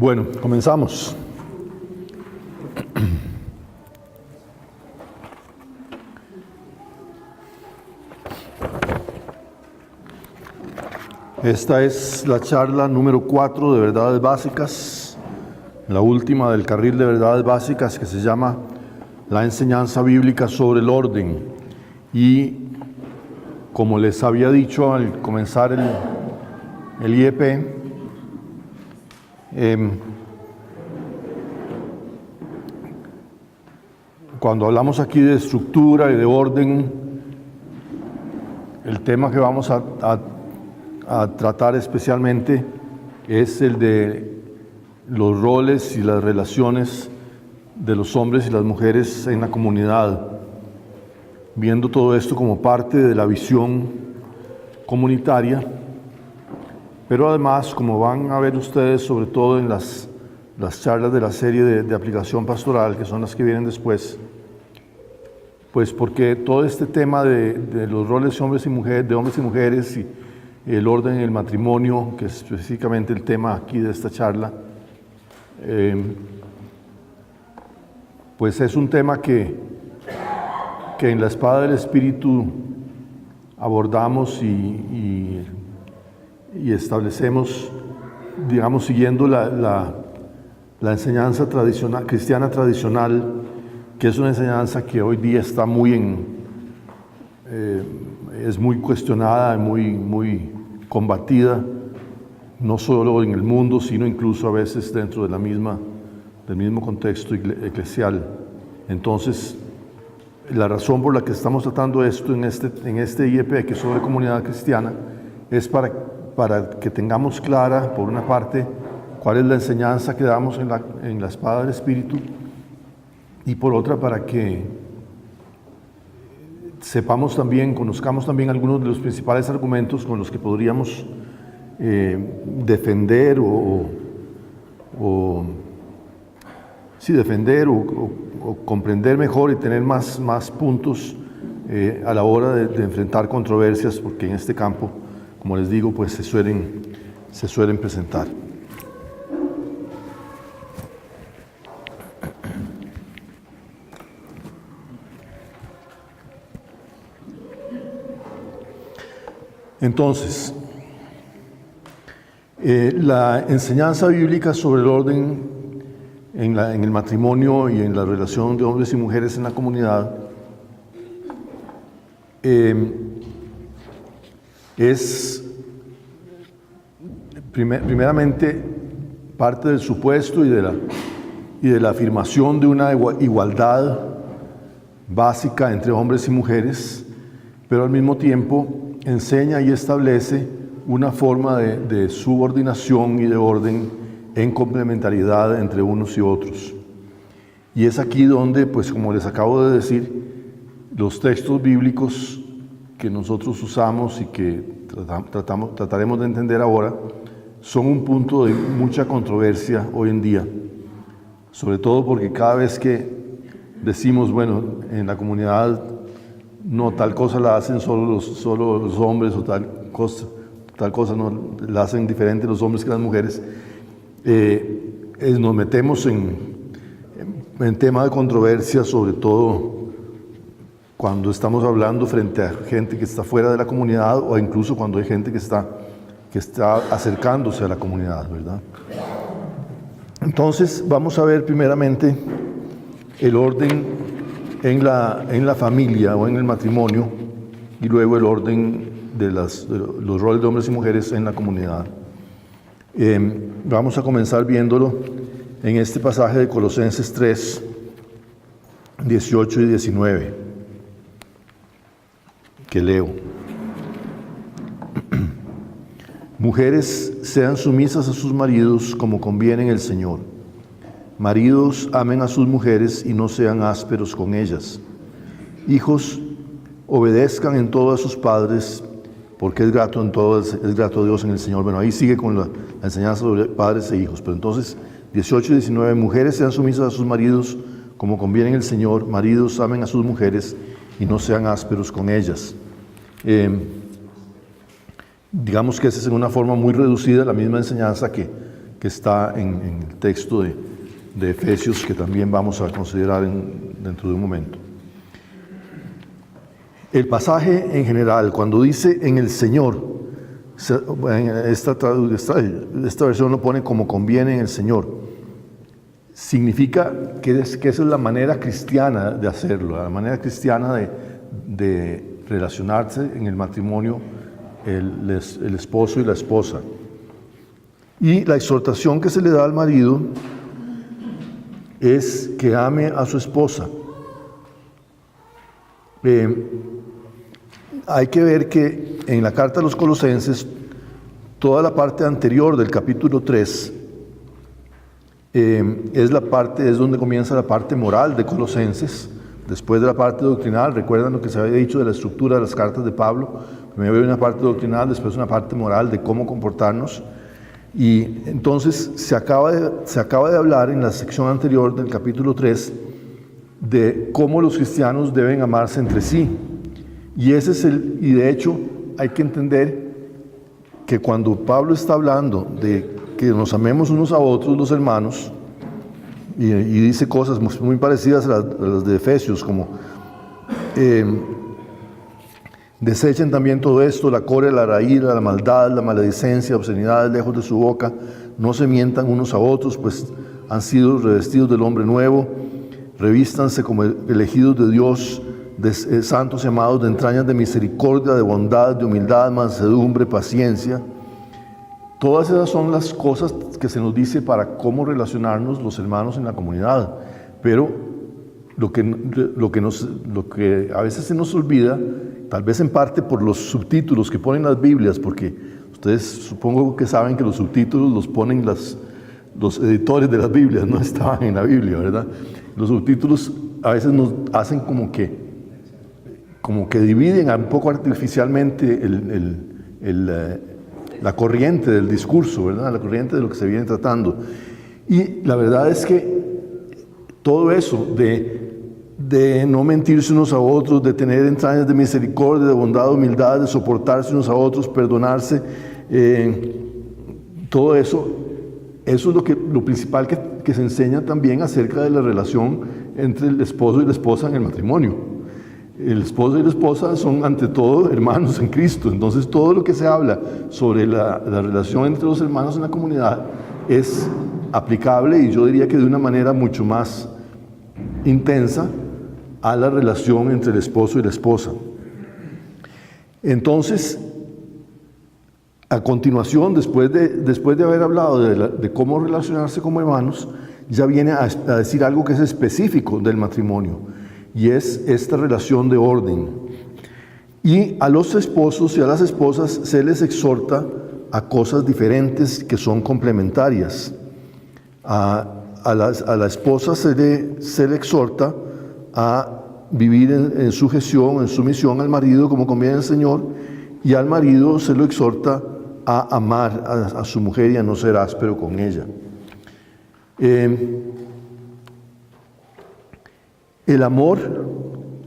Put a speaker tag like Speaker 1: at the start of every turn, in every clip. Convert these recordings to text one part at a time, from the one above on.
Speaker 1: Bueno, comenzamos. Esta es la charla número 4 de Verdades Básicas, la última del carril de Verdades Básicas, que se llama La enseñanza bíblica sobre el orden. Y como les había dicho al comenzar el IEP, cuando hablamos aquí de estructura y de orden, el tema que vamos a tratar especialmente es el de los roles y las relaciones de los hombres y las mujeres en la comunidad, viendo todo esto como parte de la visión comunitaria, pero además, como van a ver ustedes, sobre todo en las charlas de la serie de aplicación pastoral, que son las que vienen después, pues porque todo este tema de los roles de hombres y mujeres y el orden en el matrimonio, que es específicamente el tema aquí de esta charla, pues es un tema que en la espada del Espíritu abordamos y establecemos, digamos, siguiendo la enseñanza tradicional, cristiana tradicional, que es una enseñanza que hoy día está es muy cuestionada, muy combatida, no solo en el mundo, sino incluso a veces dentro de del mismo contexto eclesial. Entonces, la razón por la que estamos tratando esto en este IEP, que es sobre comunidad cristiana, es para que tengamos clara, por una parte, cuál es la enseñanza que damos en la espada del Espíritu, y por otra, para que conozcamos también algunos de los principales argumentos con los que podríamos defender o comprender mejor y tener más puntos a la hora de enfrentar controversias, porque en este campo, como les digo, pues se suelen presentar. Entonces, la enseñanza bíblica sobre el orden en el matrimonio y en la relación de hombres y mujeres en la comunidad es primeramente parte del supuesto y de la afirmación de una igualdad básica entre hombres y mujeres, pero al mismo tiempo enseña y establece una forma de subordinación y de orden en complementariedad entre unos y otros. Y es aquí donde, pues como les acabo de decir, los textos bíblicos que nosotros usamos y que trataremos de entender ahora, son un punto de mucha controversia hoy en día, sobre todo porque cada vez que decimos, bueno, en la comunidad no, tal cosa la hacen solo los hombres, o tal cosa no la hacen diferente los hombres que las mujeres, nos metemos en tema de controversia, sobre todo cuando estamos hablando frente a gente que está fuera de la comunidad, o incluso cuando hay gente que está acercándose a la comunidad, ¿verdad? Entonces vamos a ver primeramente el orden en la familia o en el matrimonio, y luego el orden de los roles de hombres y mujeres en la comunidad. Vamos a comenzar viéndolo en este pasaje de Colosenses 3, 18 y 19, que leo. Mujeres, sean sumisas a sus maridos como conviene en el Señor. Maridos, amen a sus mujeres y no sean ásperos con ellas. Hijos, obedezcan en todo a sus padres, porque es grato a Dios en el Señor. Bueno, ahí sigue con la enseñanza sobre padres e hijos. Pero entonces, 18 y 19, mujeres, sean sumisas a sus maridos como conviene en el Señor. Maridos, amen a sus mujeres y no sean ásperos con ellas. Digamos que esa es en una forma muy reducida la misma enseñanza que que está en el texto de Efesios, que también vamos a considerar dentro de un momento. El pasaje en general, cuando dice en el Señor, esta versión lo pone como conviene en el Señor, significa que esa es la manera cristiana de hacerlo, la manera cristiana de relacionarse en el matrimonio, el esposo y la esposa. Y la exhortación que se le da al marido es que ame a su esposa. Hay que ver que en la carta a los Colosenses, toda la parte anterior del capítulo 3 es donde comienza la parte moral de Colosenses. Después de la parte doctrinal, recuerdan lo que se había dicho de la estructura de las cartas de Pablo. Primero hay una parte doctrinal, después una parte moral de cómo comportarnos. Y entonces se acaba de hablar en la sección anterior del capítulo 3 de cómo los cristianos deben amarse entre sí. Y de hecho hay que entender que cuando Pablo está hablando de que nos amemos unos a otros, los hermanos, y dice cosas muy parecidas a las de Efesios, como desechen también todo esto, la cólera, la ira, la maldad, la maledicencia, obscenidades lejos de su boca, no se mientan unos a otros, pues han sido revestidos del hombre nuevo, revístanse como elegidos de Dios, santos y amados, de entrañas de misericordia, de bondad, de humildad, mansedumbre, paciencia. Todas esas son las cosas que se nos dice para cómo relacionarnos los hermanos en la comunidad. Pero lo que a veces se nos olvida, tal vez en parte por los subtítulos que ponen las Biblias, porque ustedes supongo que saben que los subtítulos los ponen los editores de las Biblias, no estaban en la Biblia, ¿verdad? Los subtítulos a veces nos hacen como que dividen un poco artificialmente la corriente del discurso, ¿verdad? La corriente de lo que se viene tratando. Y la verdad es que todo eso de no mentirse unos a otros, de tener entrañas de misericordia, de bondad, de humildad, de soportarse unos a otros, perdonarse, todo eso es lo principal que se enseña también acerca de la relación entre el esposo y la esposa en el matrimonio. El esposo y la esposa son ante todo hermanos en Cristo. Entonces todo lo que se habla sobre la relación entre los hermanos en la comunidad es aplicable, y yo diría que de una manera mucho más intensa, a la relación entre el esposo y la esposa. Entonces, a continuación, después de haber hablado de cómo relacionarse como hermanos, ya viene a decir algo que es específico del matrimonio, y es esta relación de orden. Y a los esposos y a las esposas se les exhorta a cosas diferentes que son complementarias. A la esposa se le exhorta a vivir en sujeción, en sumisión al marido como conviene al Señor, y al marido se lo exhorta a amar a su mujer y a no ser áspero con ella. El amor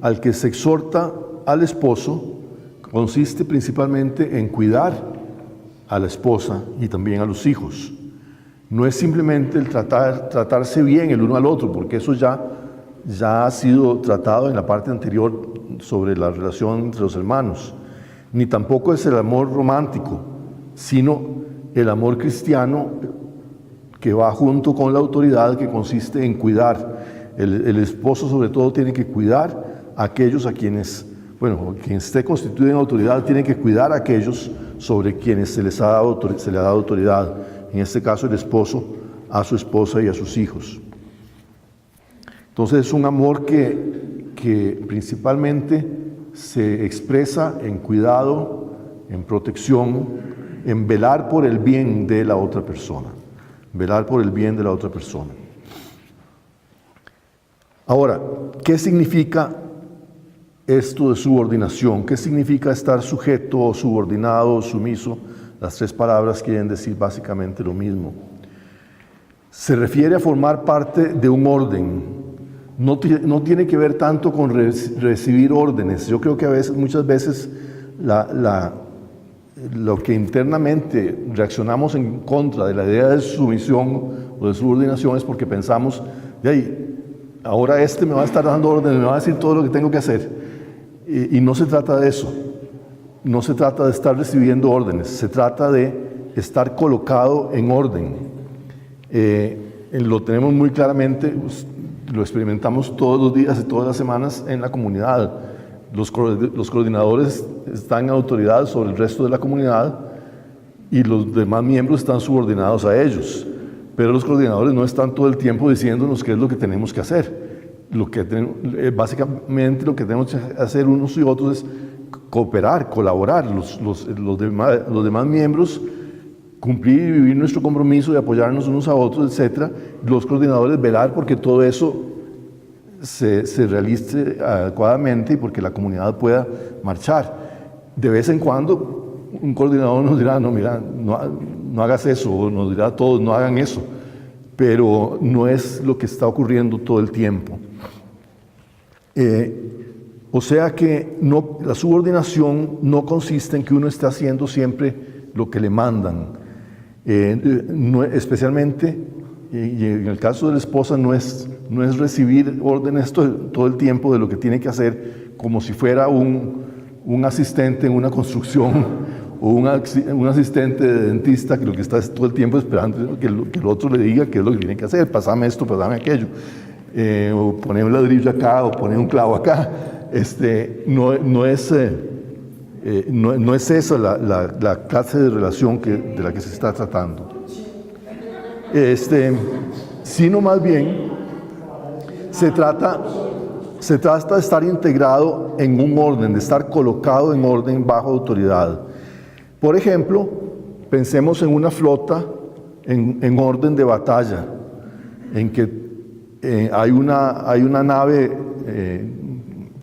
Speaker 1: al que se exhorta al esposo consiste principalmente en cuidar a la esposa y también a los hijos. No es simplemente el tratarse bien el uno al otro, porque eso ya ha sido tratado en la parte anterior sobre la relación entre los hermanos. Ni tampoco es el amor romántico, sino el amor cristiano que va junto con la autoridad, que consiste en cuidar. El esposo sobre todo tiene que cuidar a aquellos quien esté constituido en autoridad, tiene que cuidar a aquellos sobre quienes se le ha dado autoridad. En este caso el esposo a su esposa y a sus hijos. Entonces es un amor que principalmente se expresa en cuidado, en protección, en velar por el bien de la otra persona. Velar por el bien de la otra persona. Ahora, ¿qué significa esto de subordinación? ¿Qué significa estar sujeto, subordinado, sumiso? Las tres palabras quieren decir básicamente lo mismo. Se refiere a formar parte de un orden. No tiene que ver tanto con recibir órdenes. Yo creo que muchas veces lo que internamente reaccionamos en contra de la idea de sumisión o de subordinación es porque pensamos, de ahí, ahora este me va a estar dando órdenes, me va a decir todo lo que tengo que hacer. Y no se trata de eso. No se trata de estar recibiendo órdenes, se trata de estar colocado en orden. Lo tenemos muy claramente, lo experimentamos todos los días y todas las semanas en la comunidad. Los coordinadores están en autoridad sobre el resto de la comunidad y los demás miembros están subordinados a ellos. Pero los coordinadores no están todo el tiempo diciéndonos qué es lo que tenemos que hacer. Básicamente lo que tenemos que hacer unos y otros es cooperar, colaborar, los demás miembros, cumplir y vivir nuestro compromiso de apoyarnos unos a otros, etc. Los coordinadores velar porque todo eso se realice adecuadamente y porque la comunidad pueda marchar. De vez en cuando un coordinador nos dirá, no, mira, no hagas eso, o nos dirá a todos, no hagan eso, pero no es lo que está ocurriendo todo el tiempo. O sea que la subordinación no consiste en que uno esté haciendo siempre lo que le mandan. Especialmente, y en el caso de la esposa, no es recibir órdenes todo el tiempo de lo que tiene que hacer, como si fuera un asistente en una construcción o un asistente de dentista que lo que está todo el tiempo esperando que el otro le diga qué es lo que tiene que hacer, pasame esto, pasame aquello, o poner un ladrillo acá o poner un clavo acá. No es esa la clase de relación de la que se está tratando. Sino más bien se trata de estar integrado en un orden, de estar colocado en orden bajo autoridad. Por ejemplo, pensemos en una flota en orden de batalla, en que hay una nave,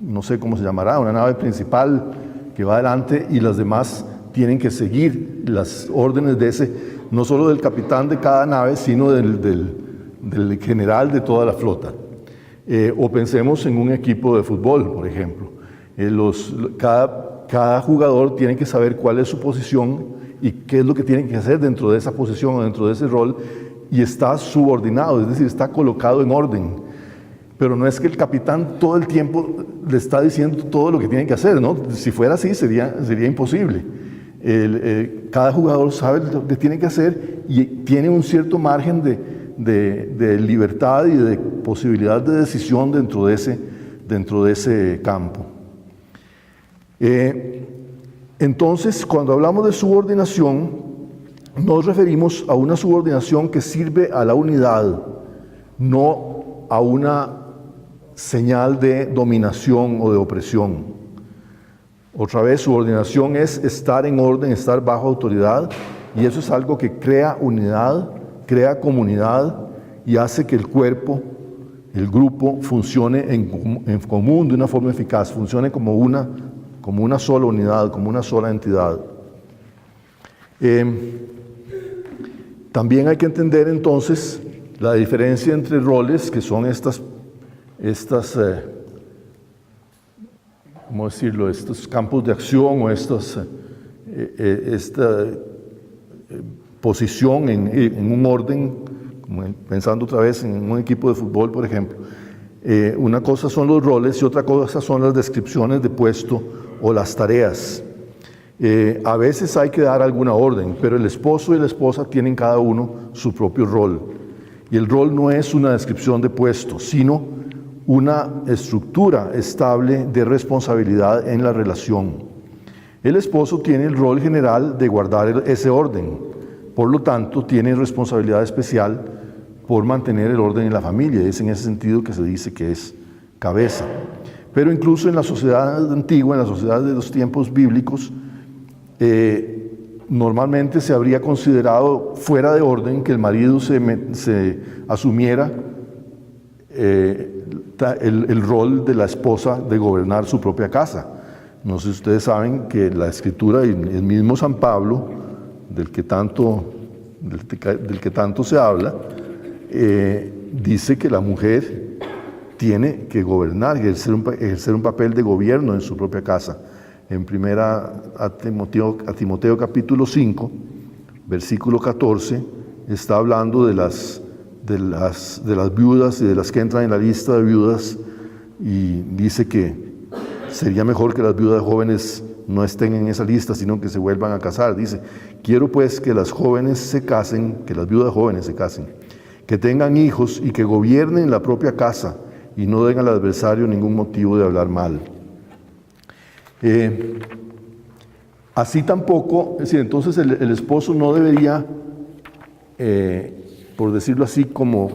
Speaker 1: no sé cómo se llamará, una nave principal que va adelante y las demás tienen que seguir las órdenes no solo del capitán de cada nave, sino del general de toda la flota. O pensemos en un equipo de fútbol, por ejemplo. Cada jugador tiene que saber cuál es su posición y qué es lo que tiene que hacer dentro de esa posición o dentro de ese rol, y está subordinado, es decir, está colocado en orden. Pero no es que el capitán todo el tiempo le está diciendo todo lo que tiene que hacer, ¿no? Si fuera así sería imposible. Cada jugador sabe lo que tiene que hacer y tiene un cierto margen de libertad y de posibilidad de decisión dentro de ese campo. Entonces, cuando hablamos de subordinación, nos referimos a una subordinación que sirve a la unidad, no a una señal de dominación o de opresión. Otra vez, subordinación es estar en orden, estar bajo autoridad, y eso es algo que crea unidad, crea comunidad y hace que el cuerpo, el grupo, funcione en común de una forma eficaz, funcione como una sola unidad, como una sola entidad. También hay que entender entonces la diferencia entre roles, que son estas ¿cómo decirlo?, estos campos de acción o esta posición en un orden, como pensando otra vez en un equipo de fútbol, por ejemplo. Una cosa son los roles y otra cosa son las descripciones de puesto o las tareas. A veces hay que dar alguna orden, pero el esposo y la esposa tienen cada uno su propio rol. Y el rol no es una descripción de puesto, sino una estructura estable de responsabilidad en la relación. El esposo tiene el rol general de guardar ese orden, por lo tanto tiene responsabilidad especial por mantener el orden en la familia. Es en ese sentido que se dice que es cabeza. Pero incluso en la sociedad antigua, en la sociedad de los tiempos bíblicos, normalmente se habría considerado fuera de orden que el marido se asumiera el rol de la esposa de gobernar su propia casa. No sé si ustedes saben que la Escritura y el mismo San Pablo, del que tanto se habla, dice que la mujer tiene que gobernar y ejercer un papel de gobierno en su propia casa. en primera a Timoteo capítulo 5, versículo 14, está hablando de las viudas y de las que entran en la lista de viudas, y dice que sería mejor que las viudas jóvenes no estén en esa lista, sino que se vuelvan a casar. Dice: quiero pues que las jóvenes se casen, que las viudas jóvenes se casen, que tengan hijos y que gobiernen la propia casa y no den al adversario ningún motivo de hablar mal. Así tampoco, es decir, entonces el esposo no debería, por decirlo así, como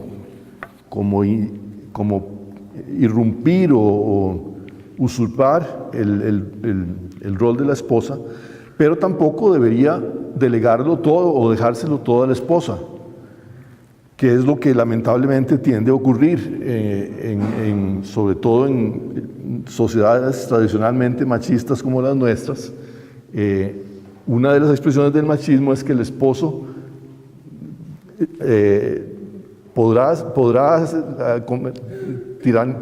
Speaker 1: irrumpir o usurpar el rol de la esposa, pero tampoco debería delegarlo todo o dejárselo todo a la esposa, que es lo que lamentablemente tiende a ocurrir, sobre todo en sociedades tradicionalmente machistas como las nuestras. Una de las expresiones del machismo es que el esposo podrá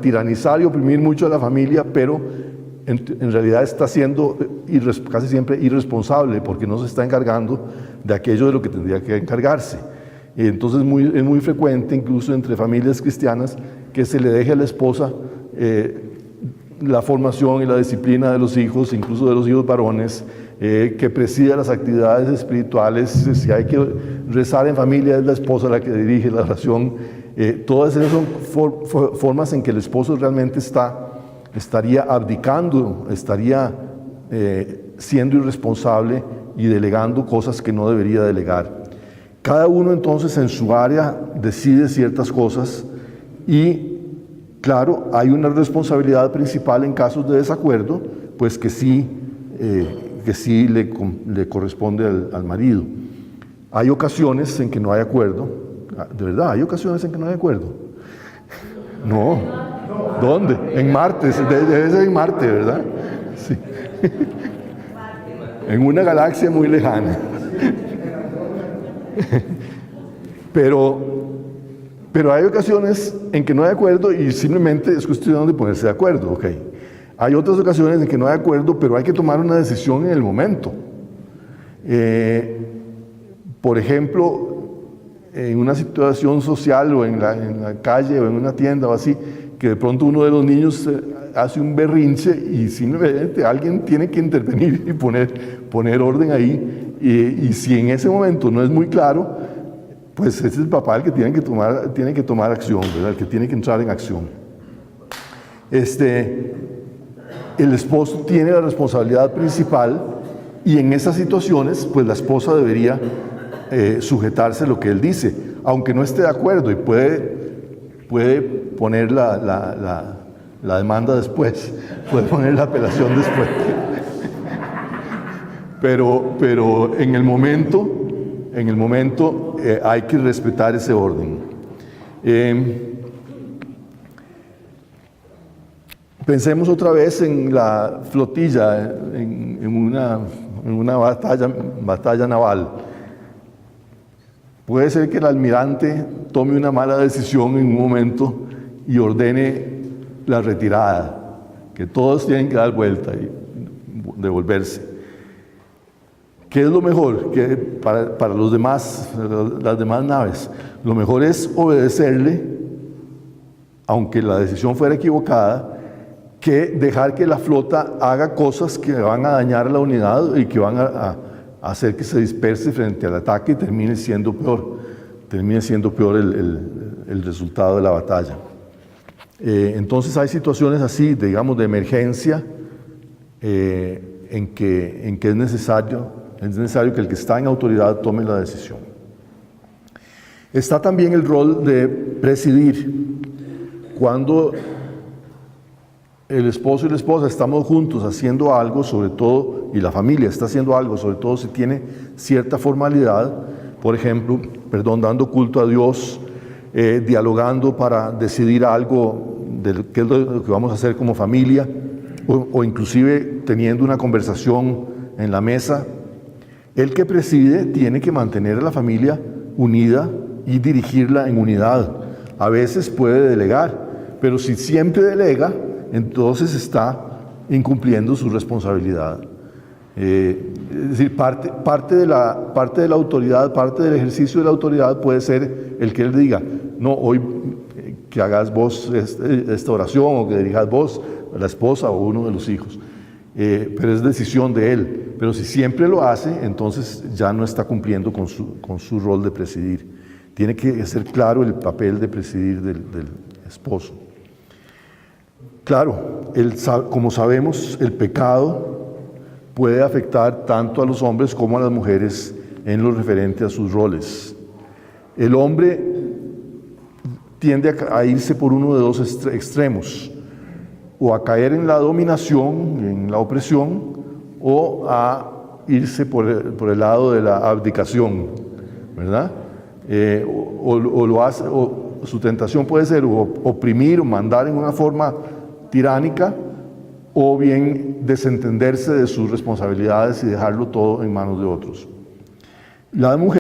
Speaker 1: tiranizar y oprimir mucho a la familia, pero en realidad está siendo casi siempre irresponsable, porque no se está encargando de aquello de lo que tendría que encargarse. Y entonces es muy frecuente, incluso entre familias cristianas, que se le deje a la esposa la formación y la disciplina de los hijos, incluso de los hijos varones, que presida las actividades espirituales. Si hay que rezar en familia, es la esposa la que dirige la oración. Todas esas son formas en que el esposo realmente estaría abdicando, estaría siendo irresponsable y delegando cosas que no debería delegar. Cada uno entonces en su área decide ciertas cosas y, claro, hay una responsabilidad principal en casos de desacuerdo, pues que sí le corresponde al marido. Hay ocasiones en que no hay acuerdo. ¿De verdad hay ocasiones en que no hay acuerdo? No. ¿Dónde? En Marte. Debe ser en Marte, ¿verdad? Sí. En una galaxia muy lejana. Pero hay ocasiones en que no hay acuerdo y simplemente es cuestión de ponerse de acuerdo, ¿ok? Hay otras ocasiones en que no hay acuerdo, pero hay que tomar una decisión en el momento. Por ejemplo, en una situación social o en la calle o en una tienda o así, que de pronto uno de los niños hace un berrinche y simplemente alguien tiene que intervenir y poner orden ahí. Y si en ese momento no es muy claro, pues es el papá el que tiene que tomar acción, ¿verdad? El que tiene que entrar en acción. El esposo tiene la responsabilidad principal y en esas situaciones, pues la esposa debería sujetarse a lo que él dice, aunque no esté de acuerdo, y puede poner la demanda después, puede poner la apelación después. Pero en el momento hay que respetar ese orden. Pensemos otra vez en la flotilla, en una batalla naval. Puede ser que el almirante tome una mala decisión en un momento y ordene la retirada, que todos tienen que dar vuelta y devolverse. ¿Qué es lo mejor para las demás naves? Lo mejor es obedecerle, aunque la decisión fuera equivocada, que dejar que la flota haga cosas que van a dañar a la unidad y que van a hacer que se disperse frente al ataque y termine siendo peor el resultado de la batalla. Entonces hay situaciones así, digamos, de emergencia, en que es necesario que el que está en autoridad tome la decisión. Está también el rol de presidir. Cuando el esposo y la esposa estamos juntos haciendo algo, sobre todo, y la familia está haciendo algo, sobre todo si tiene cierta formalidad, por ejemplo, dando culto a Dios, dialogando para decidir algo de qué es lo que vamos a hacer como familia, o inclusive teniendo una conversación en la mesa. El que preside tiene que mantener a la familia unida y dirigirla en unidad. A veces puede delegar, pero si siempre delega, entonces está incumpliendo su responsabilidad. Es decir, parte de la autoridad, parte del ejercicio de la autoridad puede ser el que él diga, no, hoy que hagas vos esta oración, o que dirijas vos, la esposa o uno de los hijos. Pero es decisión de él. Pero si siempre lo hace, entonces ya no está cumpliendo con su rol de presidir. Tiene que ser claro el papel de presidir del esposo. Claro, como sabemos, el pecado puede afectar tanto a los hombres como a las mujeres en lo referente a sus roles. El hombre tiende a irse por uno de dos extremos, o a caer en la dominación, en la opresión, o a irse por el lado de la abdicación, ¿verdad? O lo hace, o su tentación puede ser oprimir o mandar en una forma tiránica, o bien desentenderse de sus responsabilidades y dejarlo todo en manos de otros. La mujer